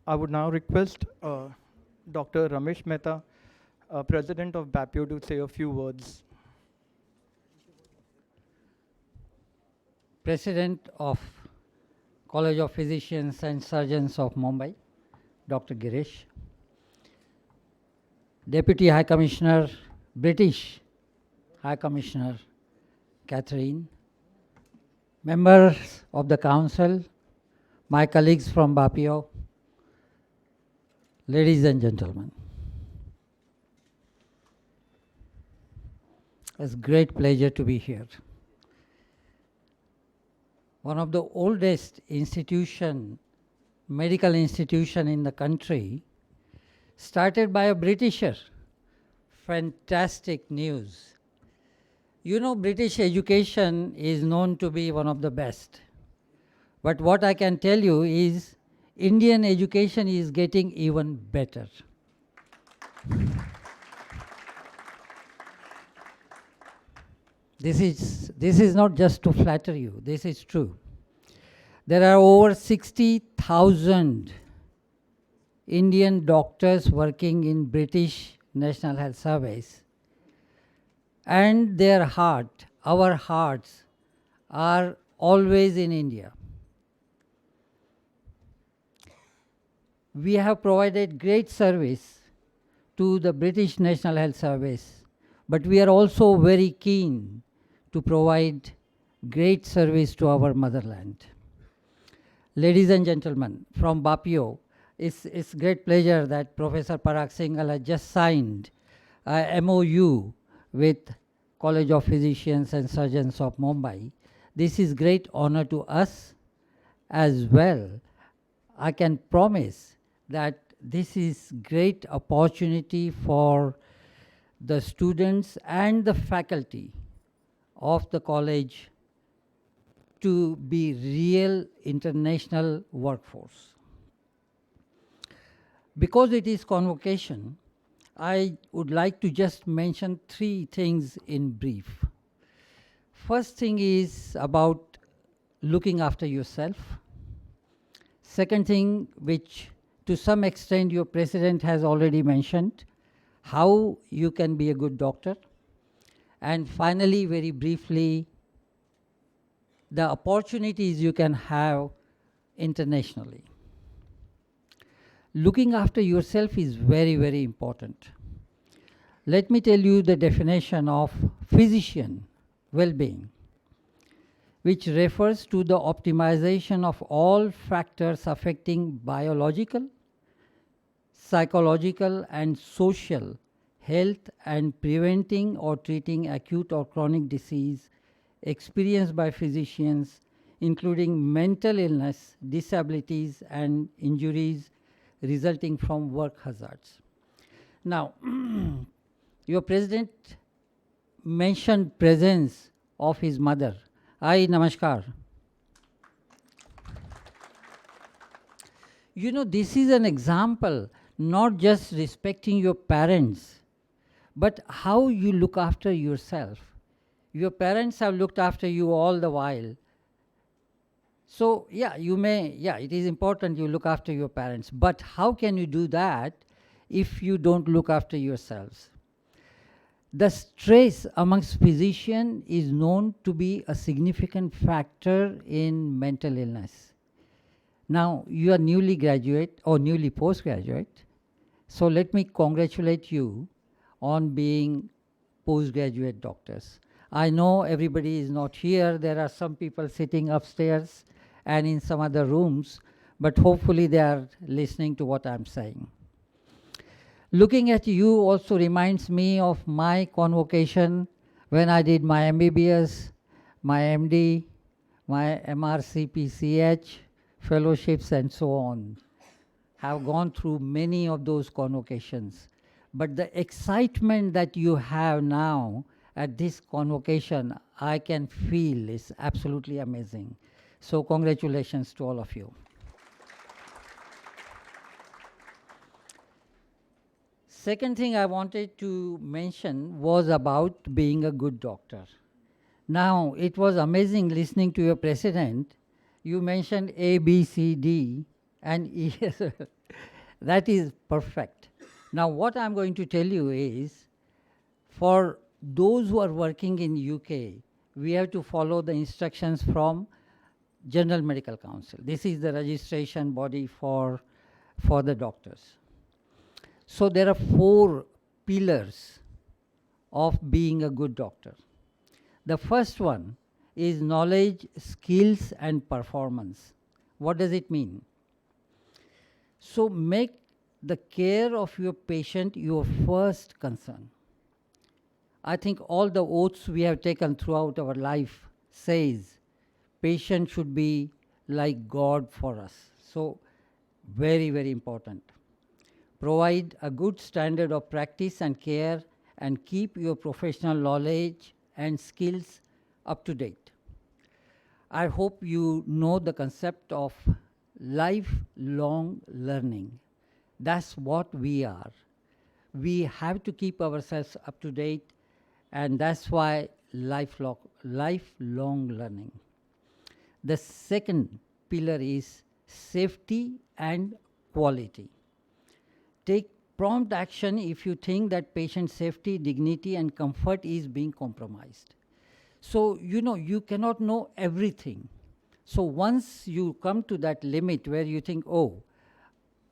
I would now request Dr. Ramesh Mehta, President of BAPIO, to say a few words. President of College of Physicians and Surgeons of Mumbai, Dr. Girish, Deputy High Commissioner, British High Commissioner Catherine, members of the Council, my colleagues from BAPIO, ladies and gentlemen. It's a great pleasure to be here. One of the oldest medical institution in the country, started by a Britisher. Fantastic news. You know, British education is known to be one of the best. But what I can tell you is Indian education is getting even better. This is not just to flatter you, this is true. There are over 60,000 Indian doctors working in British National Health Service, and their heart, our hearts, are always in India. We have provided great service to the British National Health Service, but we are also very keen to provide great service to our motherland. Ladies and gentlemen, from BAPIO, it's great pleasure that Professor Parag Singhal has just signed a MOU with College of Physicians and Surgeons of Mumbai. This is great honor to us as well. I can promise that this is great opportunity for the students and the faculty of the college to be real international workforce. Because it is convocation, I would like to just mention 3 things in brief. First thing is about looking after yourself. Second thing, which to some extent your president has already mentioned, how you can be a good doctor. And finally, very briefly, the opportunities you can have internationally. Looking after yourself is very, very important. Let me tell you the definition of physician well-being, which refers to the optimization of all factors affecting biological, psychological, and social health and preventing or treating acute or chronic disease experienced by physicians, including mental illness, disabilities, and injuries resulting from work hazards. Now, your president mentioned presence of his mother. Ai, namaskar. You know, this is an example, not just respecting your parents, but how you look after yourself. Your parents have looked after you all the while. So, it is important you look after your parents, but how can you do that if you don't look after yourselves? The stress amongst physicians is known to be a significant factor in mental illness. Now, you are newly graduate or newly postgraduate, so let me congratulate you on being postgraduate doctors. I know everybody is not here. There are some people sitting upstairs and in some other rooms, but hopefully they are listening to what I'm saying. Looking at you also reminds me of my convocation when I did my MBBS, my MD, my MRCPCH, fellowships and so on. Have gone through many of those convocations. But the excitement that you have now at this convocation, I can feel is absolutely amazing. So congratulations to all of you. Second thing I wanted to mention was about being a good doctor. Now, it was amazing listening to your president. You mentioned A, B, C, D, and E as well. That is perfect. Now, what I'm going to tell you is, for those who are working in UK, we have to follow the instructions from General Medical Council. This is the registration body for the doctors. So there are 4 pillars of being a good doctor. The first one is knowledge, skills, and performance. What does it mean? So make the care of your patient your first concern. I think all the oaths we have taken throughout our life says patient should be like God for us. So very, very important. Provide a good standard of practice and care and keep your professional knowledge and skills up to date. I hope you know the concept of lifelong learning. That's what we are. We have to keep ourselves up to date, and that's why lifelong learning. The second pillar is safety and quality. Take prompt action if you think that patient safety, dignity, and comfort is being compromised. So, you cannot know everything. So, once you come to that limit where you think, oh,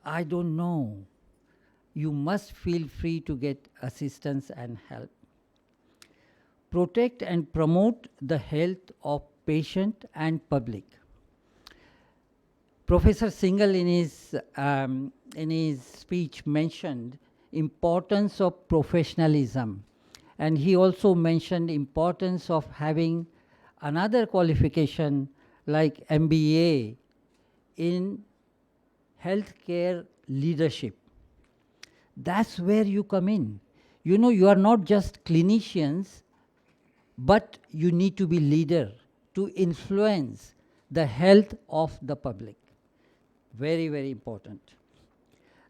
I don't know, you must feel free to get assistance and help. Protect and promote the health of patient and public. Professor Singhal in his speech mentioned importance of professionalism, and he also mentioned importance of having another qualification like MBA in healthcare leadership. That's where you come in. You are not just clinicians, but you need to be leader to influence the health of the public. Very, very important.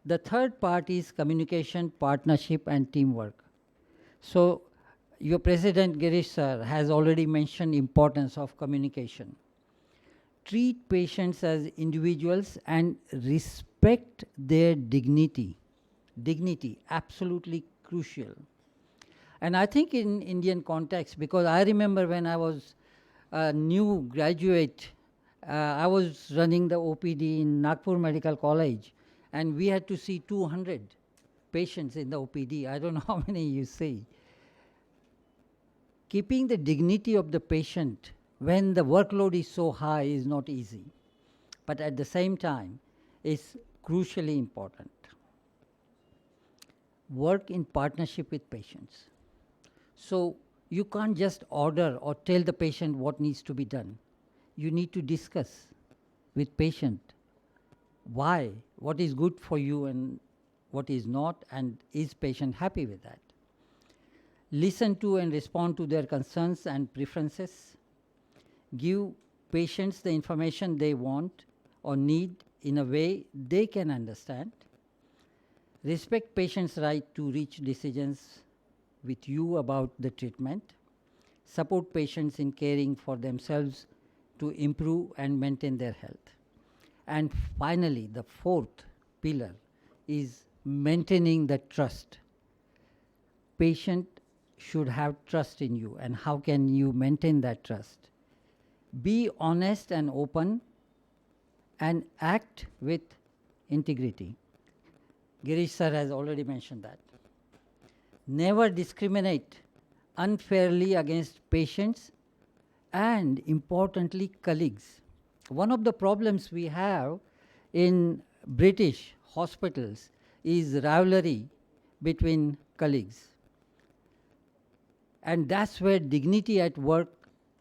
The third part is communication, partnership, and teamwork. So, your president Girish sir has already mentioned importance of communication. Treat patients as individuals and respect their dignity. Dignity, absolutely crucial. And I think in Indian context, because I remember when I was a new graduate, I was running the OPD in Nagpur Medical College, and we had to see 200 patients in the OPD. I don't know how many you see. Keeping the dignity of the patient when the workload is so high is not easy, but at the same time is crucially important. Work in partnership with patients. So you can't just order or tell the patient what needs to be done. You need to discuss with patient why, what is good for you and what is not, and is patient happy with that. Listen to and respond to their concerns and preferences. Give patients the information they want or need in a way they can understand. Respect patients' right to reach decisions with you about the treatment. Support patients in caring for themselves to improve and maintain their health. And finally, the fourth pillar is maintaining the trust. Patient should have trust in you, and how can you maintain that trust? Be honest and open and act with integrity. Girish sir has already mentioned that. Never discriminate unfairly against patients and, importantly, colleagues. One of the problems we have in British hospitals is rivalry between colleagues. And that's where dignity at work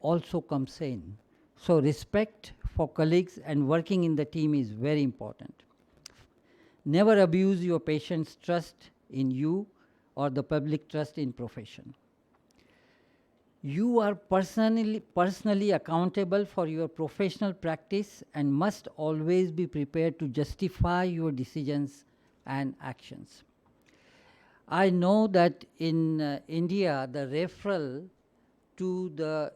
also comes in. So respect for colleagues and working in the team is very important. Never abuse your patient's trust in you or the public trust in profession. You are personally accountable for your professional practice and must always be prepared to justify your decisions and actions. I know that in India, the referral to the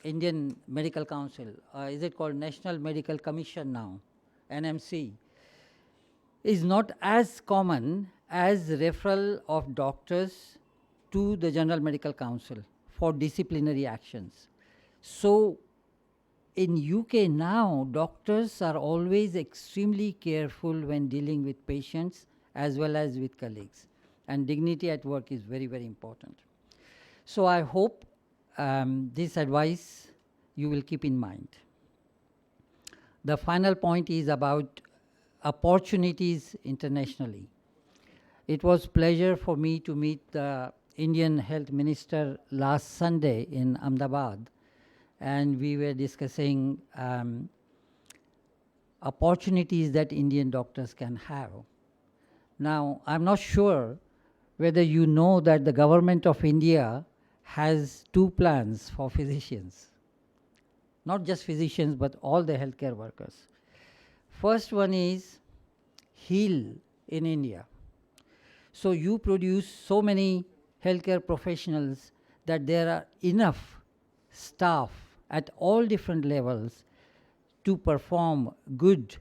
Indian Medical Council, is it called National Medical Commission now, NMC, is not as common as referral of doctors to the General Medical Council for disciplinary actions. So in UK now, doctors are always extremely careful when dealing with patients as well as with colleagues. And dignity at work is very, very important. So I hope this advice you will keep in mind. The final point is about opportunities internationally. It was pleasure for me to meet the Indian Health Minister last Sunday in Ahmedabad, and we were discussing opportunities that Indian doctors can have. Now, I'm not sure whether you know that the government of India has two plans for physicians. Not just physicians, but all the healthcare workers. First one is Heal in India. So you produce so many healthcare professionals that there are enough staff at all different levels to perform good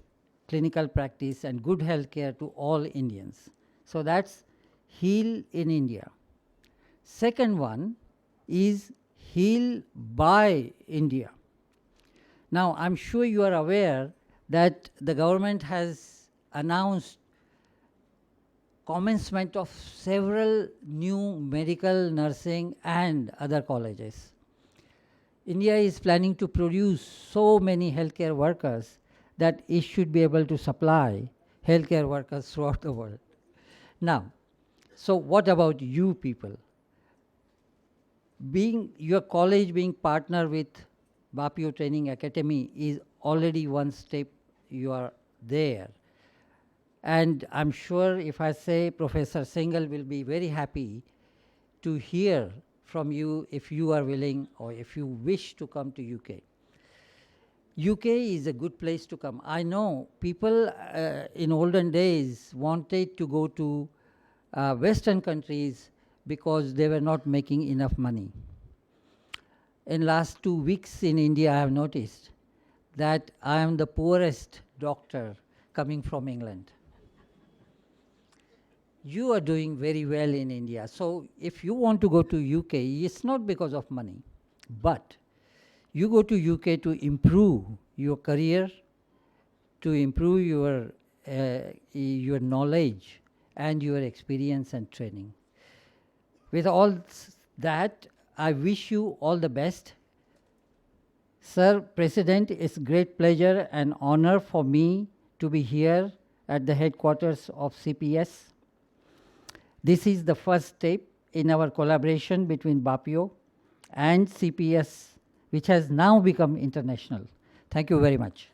clinical practice and good healthcare to all Indians. So that's Heal in India. Second one is Heal by India. Now, I'm sure you are aware that the government has announced commencement of several new medical, nursing, and other colleges. India is planning to produce so many healthcare workers that it should be able to supply healthcare workers throughout the world. Now, so what about you people? Your college being partner with Bapio Training Academy is already one step you are there. And I'm sure if I say Professor Singhal will be very happy to hear from you if you are willing or if you wish to come to UK. UK is a good place to come. I know people in olden days wanted to go to Western countries because they were not making enough money. In last 2 weeks in India, I have noticed that I am the poorest doctor coming from England. You are doing very well in India. So if you want to go to UK, it's not because of money, but you go to UK to improve your career, to improve your knowledge and your experience and training. With all that, I wish you all the best. Sir President, it's great pleasure and honor for me to be here at the headquarters of CPS. This is the first step in our collaboration between Bapio and CPS, which has now become international. Thank you very much.